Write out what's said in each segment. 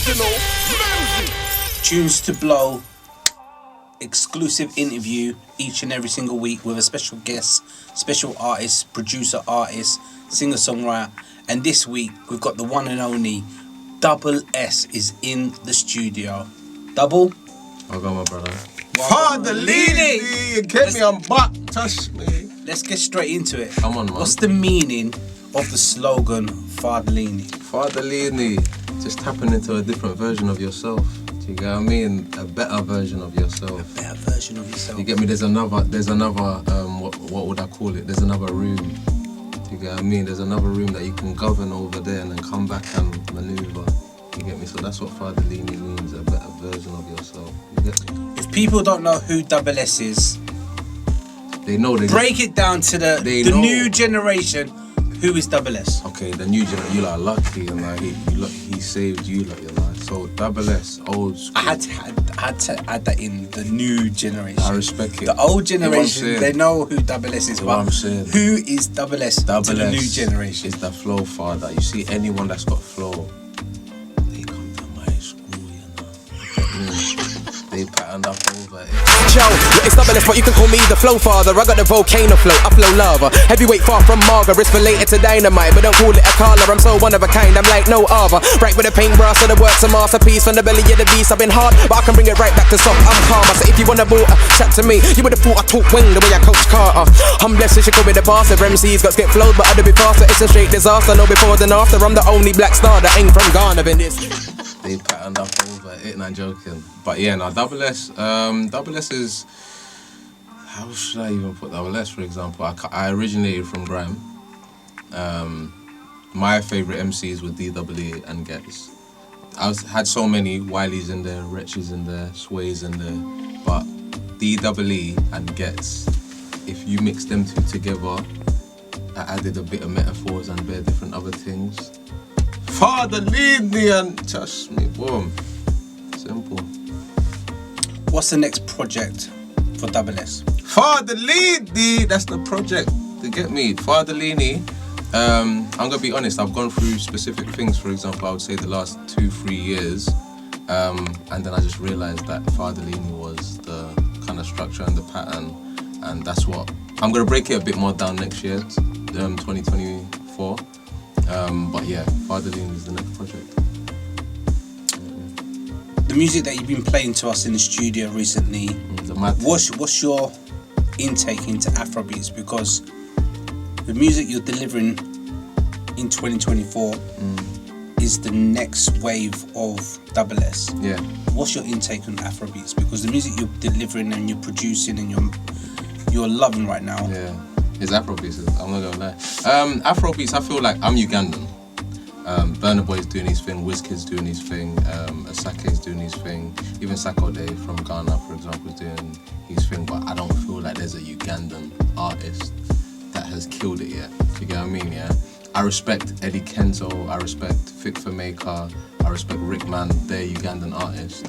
original Memzee. Tunes to Blow, exclusive interview each and every single week with a special guest, special artist, producer, artist, singer-songwriter. And this week we've got the one and only Double S is in the studio. Double? I got my brother. Farda Leany, you get me on butt, touch me. Let's get straight into it. Come on, man. What's the meaning of the slogan Farda Leany? Farda Leany, just tapping into a different version of yourself. Do you get what I mean? A better version of yourself. A better version of yourself. You get me? There's another. What would I call it? There's another room. Do you get what I mean? There's another room that you can govern over there and then come back and maneuver. You get me? So that's what Farda Leany means. A better version of yourself. You get me? If people don't know who Double S is, they know. Break it down to the new generation. Who is Double S? Okay, the new generation. You lot are lucky, and like he saved you lot, you know. So Double S, old school. I had to add that in, the new generation. I respect it. The old generation, they know who Double S is, what but I'm saying. Who is Double S to the new generation? Is the Flow Farda. You see anyone that's got flow, they come to my school, you know. They patterned up over it. Yo, it's Double S, but you can call me the Flow Farda. I got the volcano flow, I flow lava. Heavyweight far from Marga, it's related to dynamite, but don't call it a collar. I'm so one of a kind, I'm like no other. Right with the paintbrush, so the work's a masterpiece. From the belly of the beast, I've been hard, but I can bring it right back to soft. I'm calmer, so if you wanna ball, chat to me. You would've thought I talk wing the way I coach Carter. I'm blessed, you call me the bastard. MC's got to get flowed, but I'd be faster. It's a straight disaster, no before than after. I'm the only black star that ain't from Ghana in this. They patterned up over it, and I'm joking. But yeah, now Double S is, how should I even put Double S, for example? I originated from grime. My favourite MCs were DWE and Gets. Had so many Wileys in there, Wretches in there, Sways in there, but DWE and Gets, if you mix them two together, I added a bit of metaphors and bare different other things. Farda Leany and touch me, boom. Simple. What's the next project for Double S? Farda Leany, that's the project. To get me, Farda Leany. I'm gonna be honest. I've gone through specific things. For example, I would say the last 2-3 years, and then I just realised that Farda Leany was the kind of structure and the pattern, and that's what I'm gonna break it a bit more down next year, 2024. But yeah, Farda Leany is the next project. The music that you've been playing to us in the studio recently, what's your intake into Afrobeats? Because the music you're delivering in 2024 is the next wave of Double S. Yeah. What's your intake on Afrobeats? Because the music you're delivering and you're producing and you're loving right now. Yeah. It's Afrobeats, I'm not gonna lie. Afrobeats, I feel like I'm Ugandan. Burna Boy's doing his thing, Wizkid's doing his thing, Asake's doing his thing, even Sako Day from Ghana, for example, is doing his thing, but I don't feel like there's a Ugandan artist that has killed it yet. You get what I mean, yeah? I respect Eddie Kenzo, I respect Fit for Maker, I respect Rick Man, they're Ugandan artists.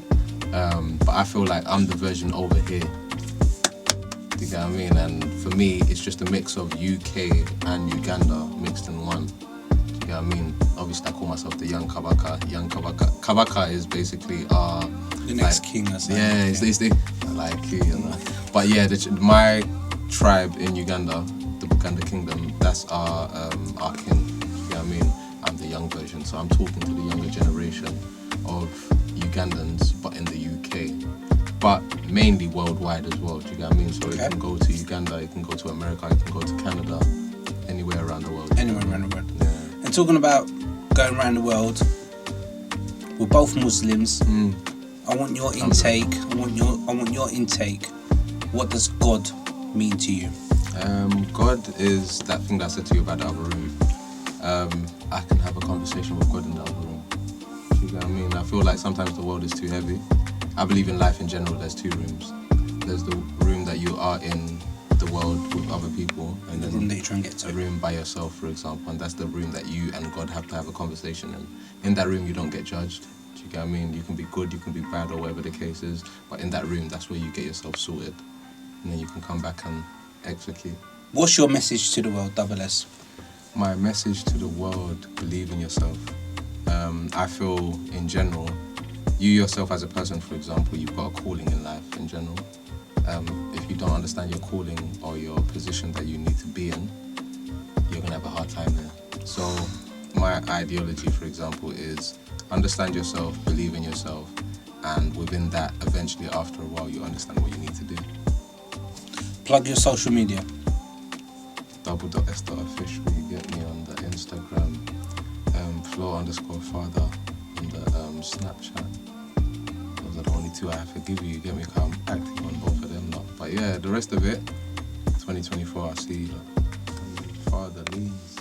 But I feel like I'm the version over here. You get what I mean? And for me, it's just a mix of UK and Uganda mixed in one. You get what I mean? Obviously, I call myself the Young Kabaka. Young Kabaka. Kabaka is basically the next king or something. Yeah, it's I like you know. But yeah, my tribe in Uganda, the Buganda Kingdom, that's our king. You know what I mean? I'm the young version, so I'm talking to the younger generation of Ugandans, but in the UK. But mainly worldwide as well, do you get what I mean? So you can go to Uganda, you can go to America, you can go to Canada, anywhere around the world. Anywhere around the world. Yeah. And talking about going around the world, we're both Muslims. I want your intake. I want your intake. What does God mean to you? God is that thing that I said to you about the other room. I can have a conversation with God in the other room. Do you get what I mean? I feel like sometimes the world is too heavy. I believe in life in general, there's 2 rooms. There's the room that you are in the world with other people, and then the room that you try and get to. A room by yourself, for example, and that's the room that you and God have to have a conversation in. In that room, you don't get judged. Do you get what I mean? You can be good, you can be bad, or whatever the case is, but in that room, that's where you get yourself sorted, and then you can come back and execute. What's your message to the world, Double S? My message to the world, believe in yourself. I feel, in general, you yourself as a person, for example, you've got a calling in life in general. If you don't understand your calling or your position that you need to be in, you're gonna have a hard time there. So my ideology, for example, is understand yourself, believe in yourself, and within that, eventually after a while, you understand what you need to do. Plug your social media. _s.official. You get me on the Instagram, Flow Farda on the Snapchat. Those are the only two I have to give you. You get me? I'm active on both of them now. But yeah, the rest of it, 2024, I see Farda leads.